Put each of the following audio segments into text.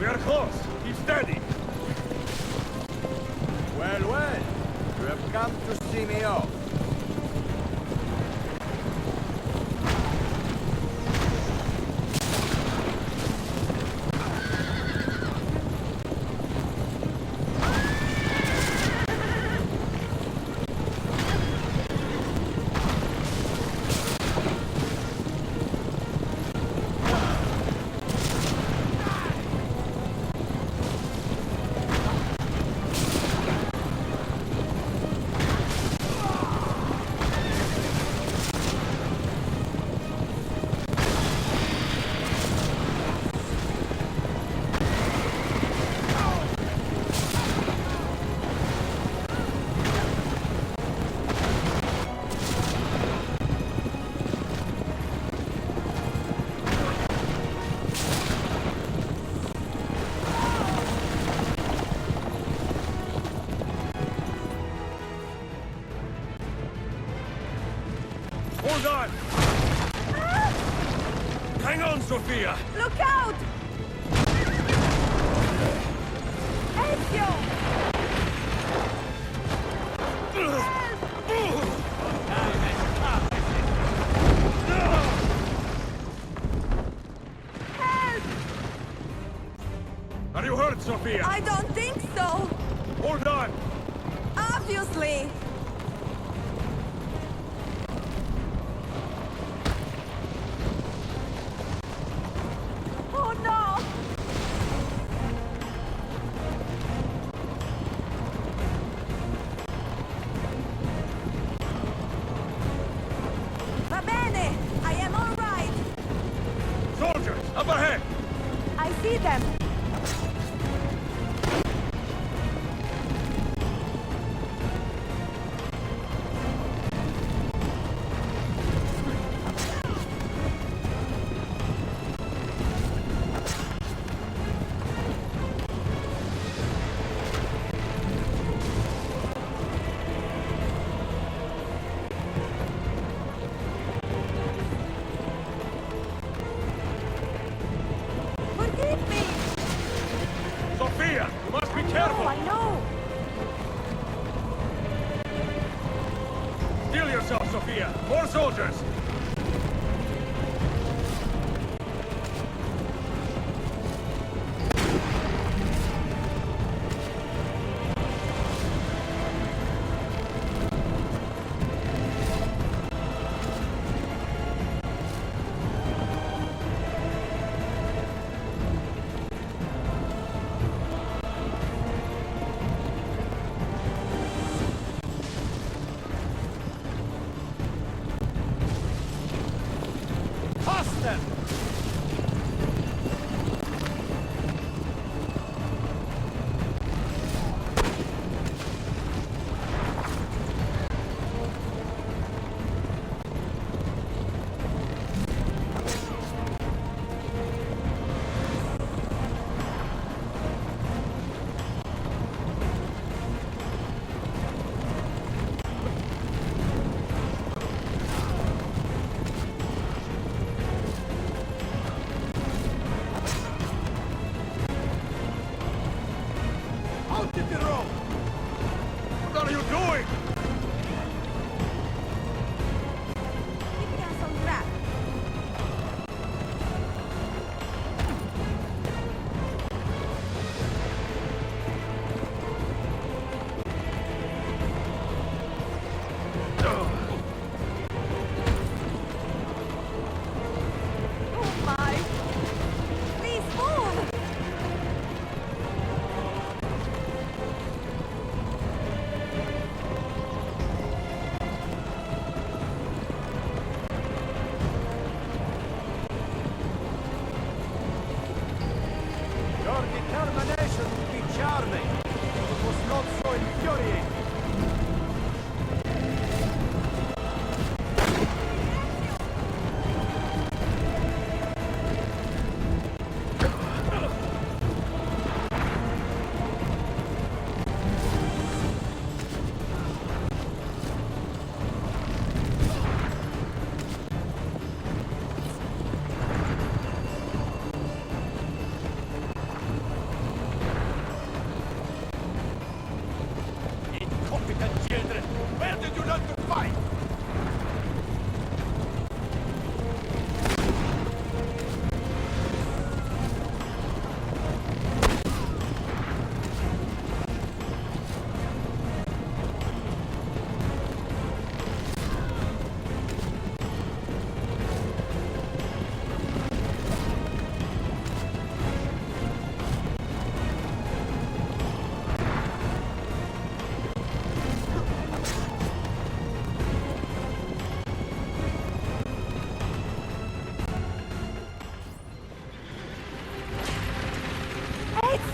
We are close. Keep steady. Well, well. You have come to see me off. Hold on! Hang on, Sophia! Look out! Ezio! Help! Are you hurt, Sophia? I don't think so! Hold on! Obviously! Oh no! Va bene! I am all right! Soldiers, up ahead! I see them! Forgive me! Sophia, you must be No, careful! I know! Steel yourself, Sophia! More soldiers! Toss them! Out in the road! What are you doing? Keeping us on track. Oh my! Please move! Your determination would be charming. It was not so infuriating.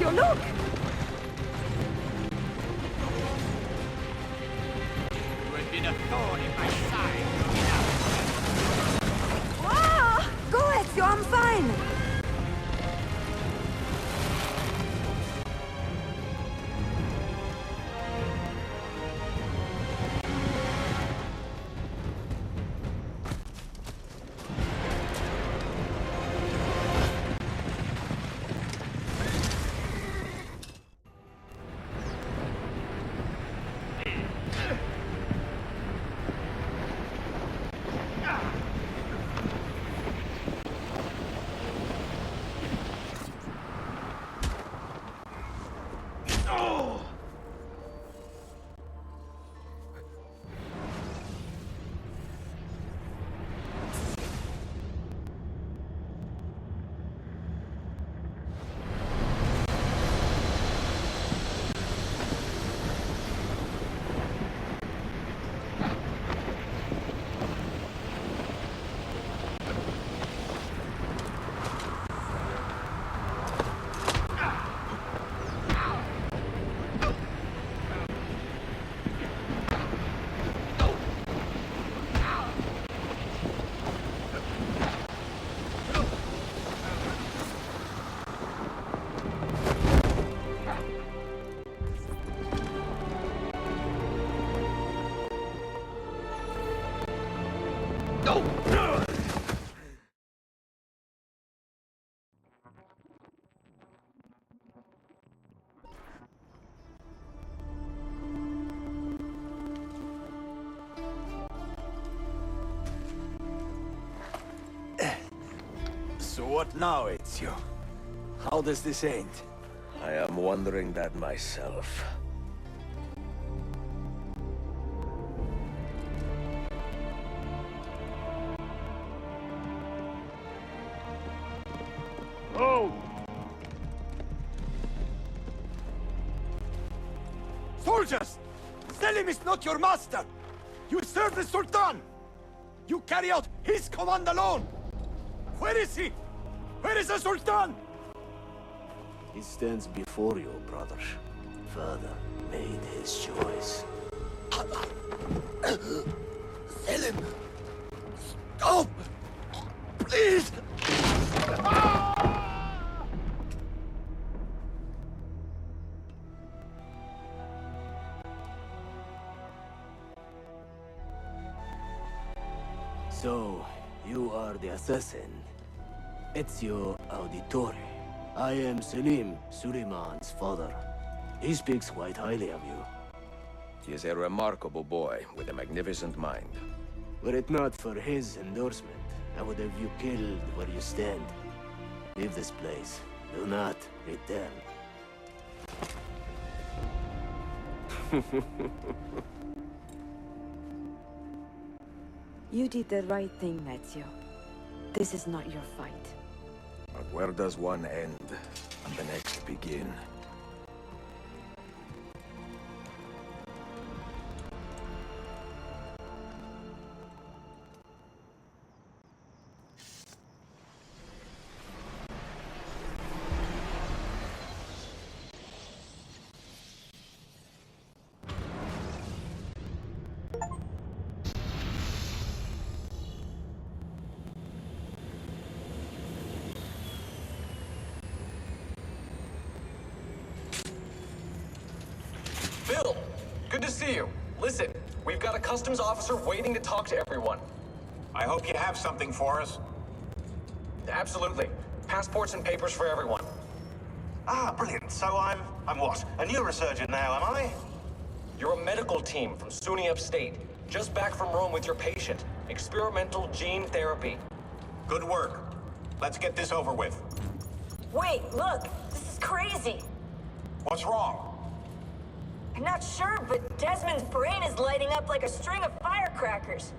Ezio, look! You have been a thorn in my side. Ah! Go, Ezio, I'm fine! So what now, Ezio? How does this end? I am wondering that myself. Oh! Soldiers! Selim is not your master! You serve the Sultan! You carry out his command alone! Where is he? Where is the Sultan? He stands before you, brother. Father made his choice. Selim! Stop! Please! So, you are the assassin. Ezio Auditore. I am Selim, Suleiman's father. He speaks quite highly of you. He is a remarkable boy with a magnificent mind. Were it not for his endorsement, I would have you killed where you stand. Leave this place. Do not return. You did the right thing, Ezio. This is not your fight. But where does one end and the next begin? Bill, good to see you. Listen, we've got a customs officer waiting to talk to everyone. I hope you have something for us. Absolutely. Passports and papers for everyone. Ah, brilliant. So I'm what? A neurosurgeon now, am I? You're a medical team from SUNY Upstate. Just back from Rome with your patient. Experimental gene therapy. Good work. Let's get this over with. Wait, look! This is crazy! What's wrong? I'm not sure, but Desmond's brain is lighting up like a string of firecrackers.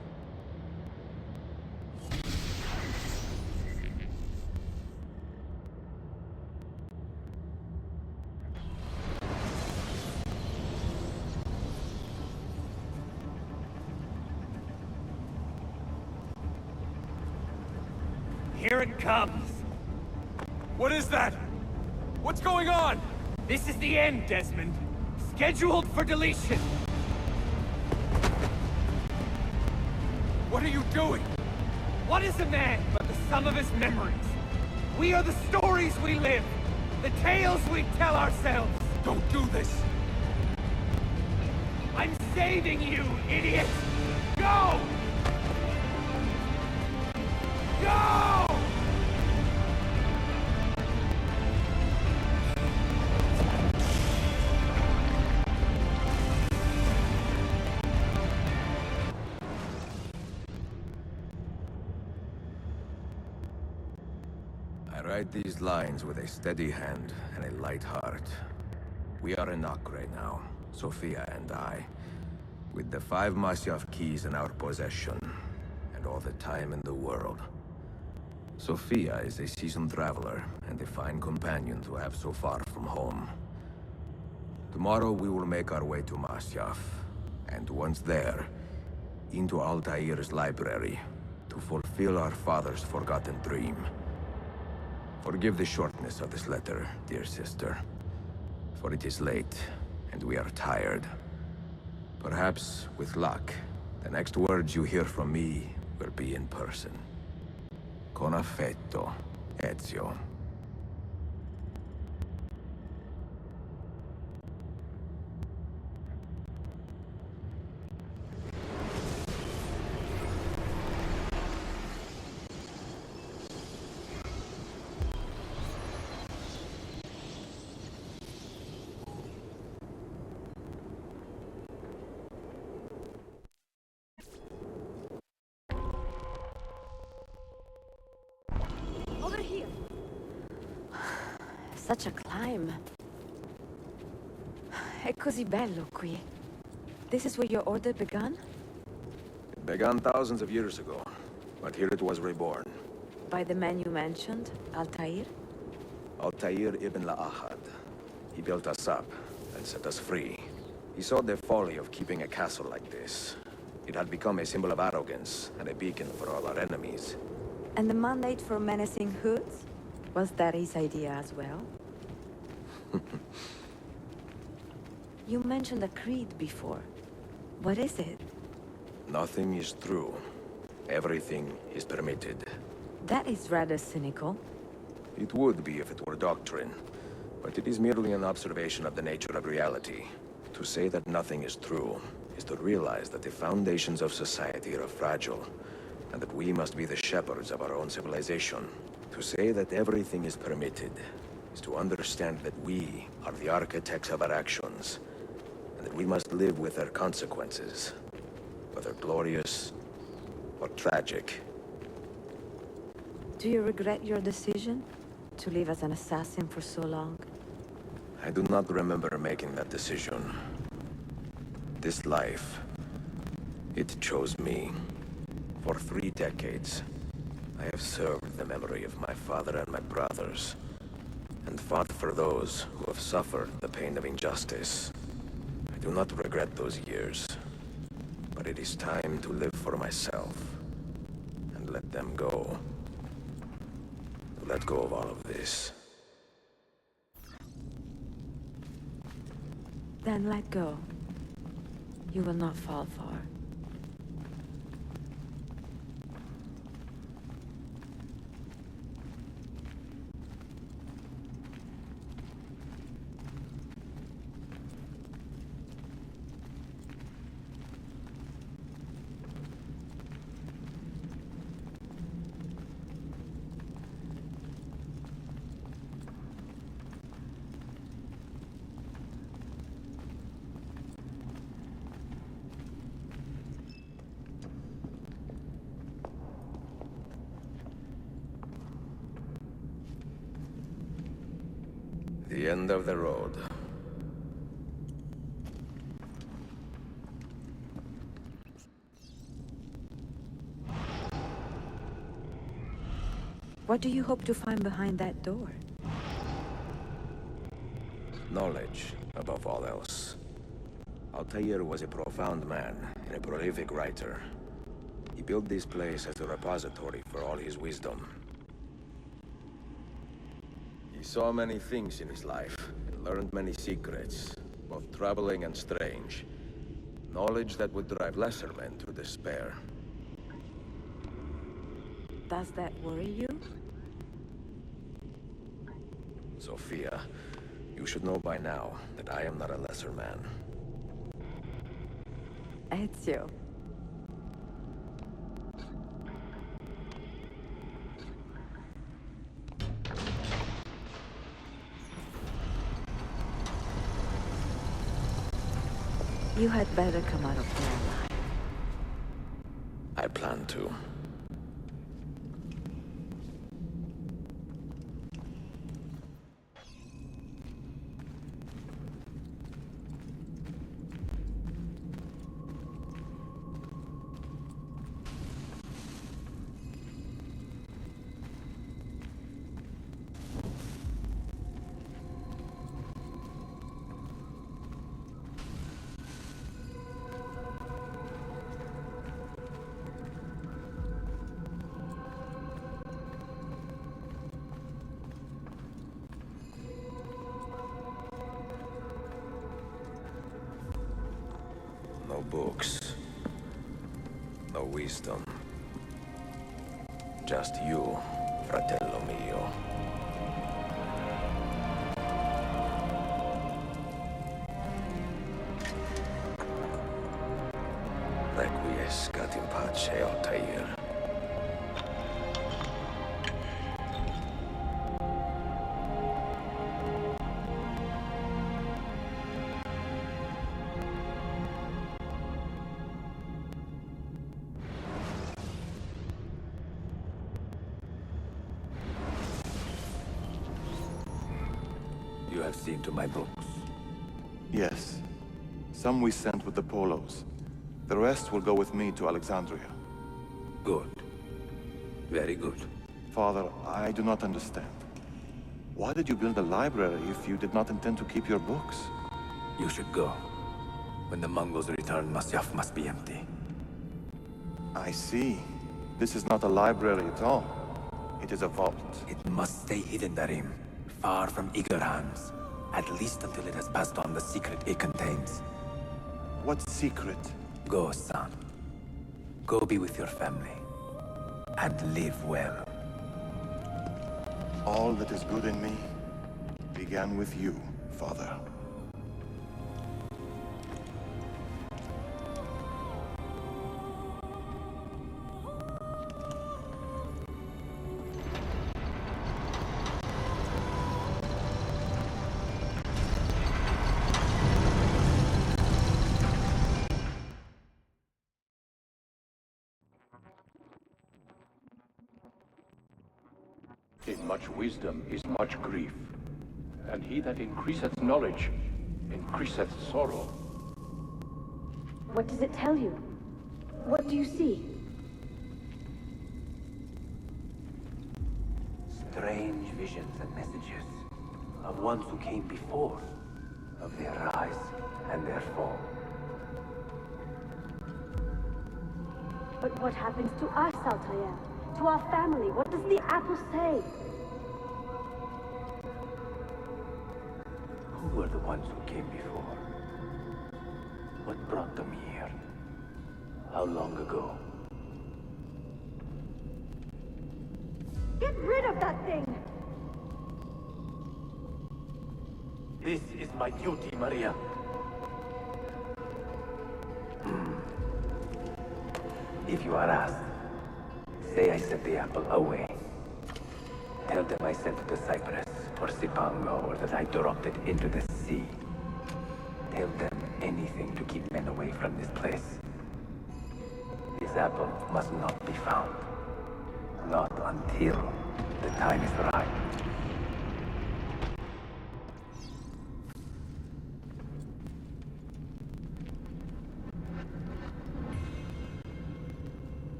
Here it comes! What is that? What's going on? This is the end, Desmond. Scheduled for deletion. What are you doing? What is a man but the sum of his memories? We are the stories we live, the tales we tell ourselves. Don't do this! I'm saving you, idiot! Go! Go! I write these lines with a steady hand and a light heart. We are in Acre now, Sophia and I, with the 5 Masyaf keys in our possession, and all the time in the world. Sophia is a seasoned traveler, and a fine companion to have so far from home. Tomorrow we will make our way to Masyaf, and once there, into Altair's library, to fulfill our father's forgotten dream. Forgive the shortness of this letter, dear sister. For it is late, and we are tired. Perhaps, with luck, the next words you hear from me will be in person. Con affetto, Ezio. Over here. Such a climb. È così bello qui. This is where your order began? It began thousands of years ago, but here it was reborn. By the man you mentioned, Altair? Altair ibn La'ahad. He built us up and set us free. He saw the folly of keeping a castle like this. It had become a symbol of arrogance and a beacon for all our enemies. And the mandate for menacing hoods? Was that his idea as well? You mentioned a creed before. What is it? Nothing is true. Everything is permitted. That is rather cynical. It would be if it were doctrine, but it is merely an observation of the nature of reality. To say that nothing is true is to realize that the foundations of society are fragile, and that we must be the shepherds of our own civilization. To say that everything is permitted is to understand that we are the architects of our actions, and that we must live with their consequences, whether glorious or tragic. Do you regret your decision to live as an assassin for so long? I do not remember making that decision. This life, it chose me. For 3 decades, I have served the memory of my father and my brothers, and fought for those who have suffered the pain of injustice. I do not regret those years, but it is time to live for myself, and let them go. Let go of all of this. Then let go. You will not fall far. The end of the road. What do you hope to find behind that door? Knowledge, above all else. Altair was a profound man and a prolific writer. He built this place as a repository for all his wisdom. He saw many things in his life, and learned many secrets, both troubling and strange. Knowledge that would drive lesser men to despair. Does that worry you? Sophia, you should know by now that I am not a lesser man. Ezio. You had better come out of there alive. I plan to. No books. No wisdom. Just you, fratello mio. Requiescat in pace, Altair. You have seen to my books. Yes. Some we sent with the Polos. The rest will go with me to Alexandria. Good. Very good. Father, I do not understand. Why did you build a library if you did not intend to keep your books? You should go. When the Mongols return, Masyaf must be empty. I see. This is not a library at all. It is a vault. It must stay hidden, Darim. Far from eager hands. At least until it has passed on the secret it contains. What secret? Go, son. Go be with your family. And live well. All that is good in me began with you, Father. In much wisdom is much grief, and he that increaseth knowledge increaseth sorrow. What does it tell you? What do you see? Strange visions and messages of ones who came before, of their rise and their fall. But what happens to us, Altair? To our family? What does the apple say? Who were the ones who came before? What brought them here? How long ago? Get rid of that thing! This is my duty, Maria. If you are asked, say I set the apple away. Tell them I sent it to Cyprus or Cipango, or that I dropped it into the sea. Tell them anything to keep men away from this place. This apple must not be found. Not until the time is right.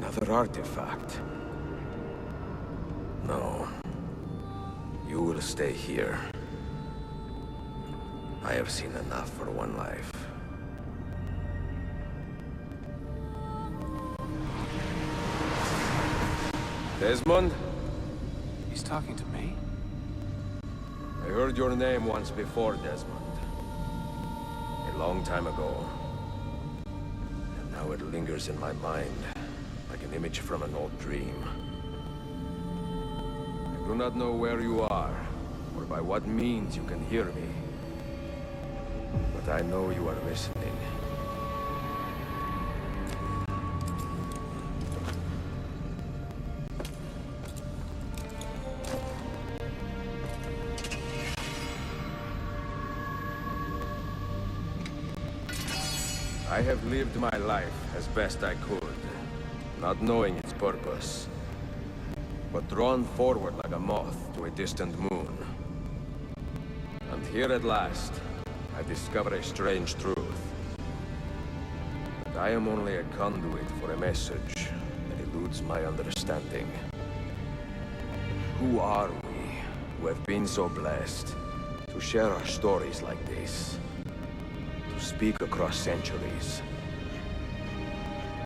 Another artifact. No. You will stay here. I have seen enough for one life. Desmond? He's talking to me? I heard your name once before, Desmond. A long time ago. And now it lingers in my mind, like an image from an old dream. I do not know where you are, or by what means you can hear me. But I know you are listening. I have lived my life as best I could, not knowing its purpose, but drawn forward like a moth to a distant moon. And here at last, I discover a strange truth. That I am only a conduit for a message that eludes my understanding. Who are we, who have been so blessed to share our stories like this? To speak across centuries.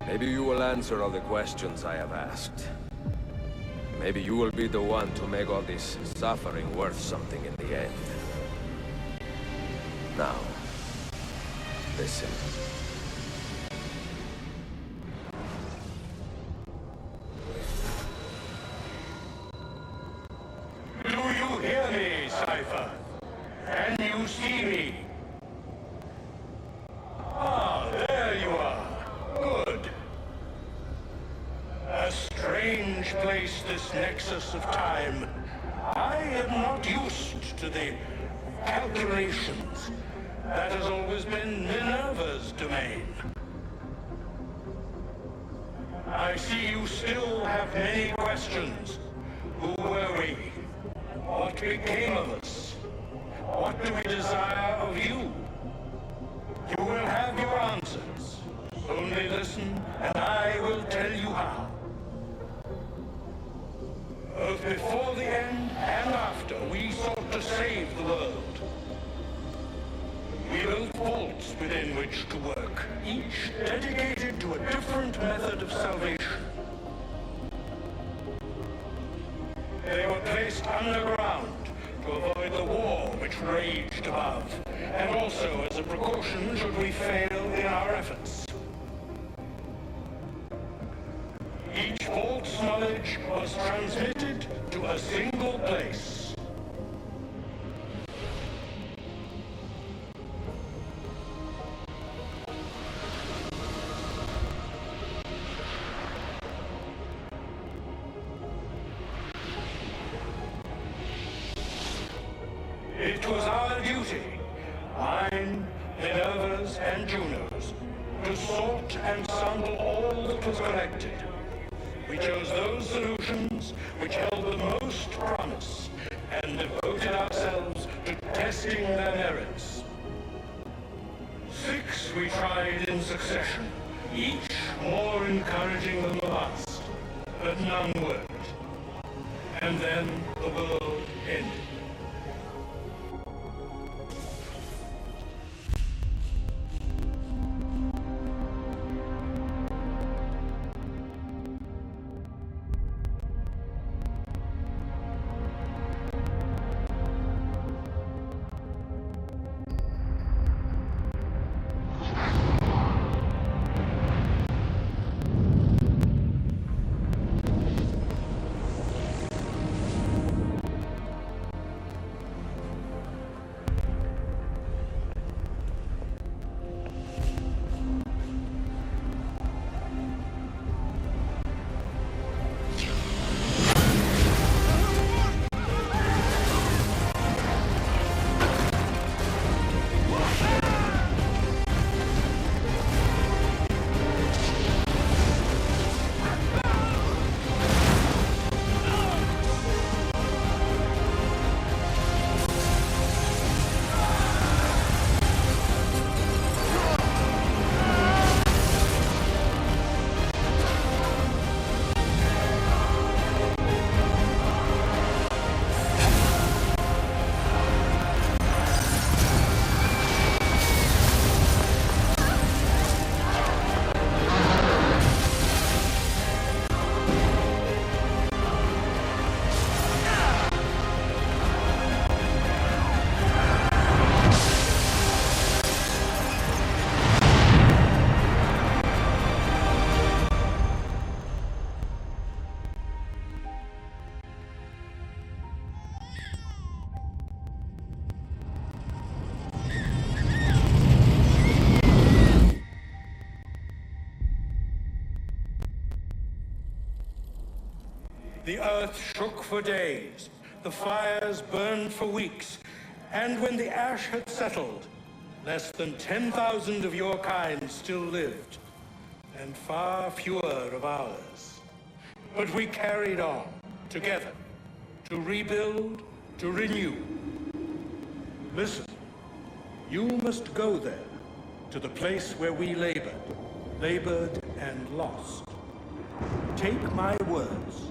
Maybe you will answer all the questions I have asked. Maybe you will be the one to make all this suffering worth something in the end. Now, listen. Do you hear me, Cypher? Can you see me? Ah, there you are. Good. A strange place, this nexus of time. I am not used to the calculations. That has always been Minerva's domain. I see you still have many questions. Who were we? What became of us? What do we desire of you? You will have your answers. Only listen, and I will tell you how. Both before the end and after, we sought to save the world. We built vaults within which to work, each dedicated to a different method of salvation. They were placed underground to avoid the war which raged above, and also as a precaution should we fail in our efforts. Each vault's knowledge was transmitted to a single place. It was our duty, mine, Minerva's, and Juno's, to sort and sample all that was collected. We chose those solutions which held the most promise, and devoted ourselves to testing their merits. 6 we tried in succession, each more encouraging than the last, but none worked. And then the world ended. The earth shook for days, the fires burned for weeks, and when the ash had settled, less than 10,000 of your kind still lived, and far fewer of ours. But we carried on, together, to rebuild, to renew. Listen, you must go there, to the place where we labored and lost. Take my words,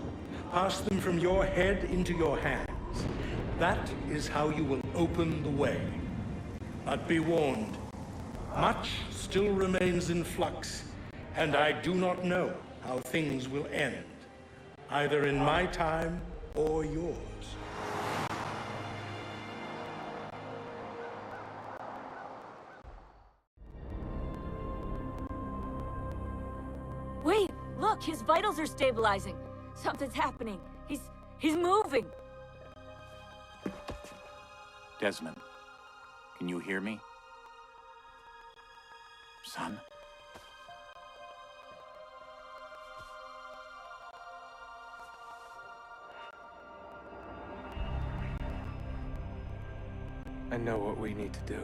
pass them from your head into your hands. That is how you will open the way. But be warned, much still remains in flux, and I do not know how things will end, either in my time or yours. Wait, look, his vitals are stabilizing. Something's happening. He's moving. Desmond, can you hear me? Son? I know what we need to do.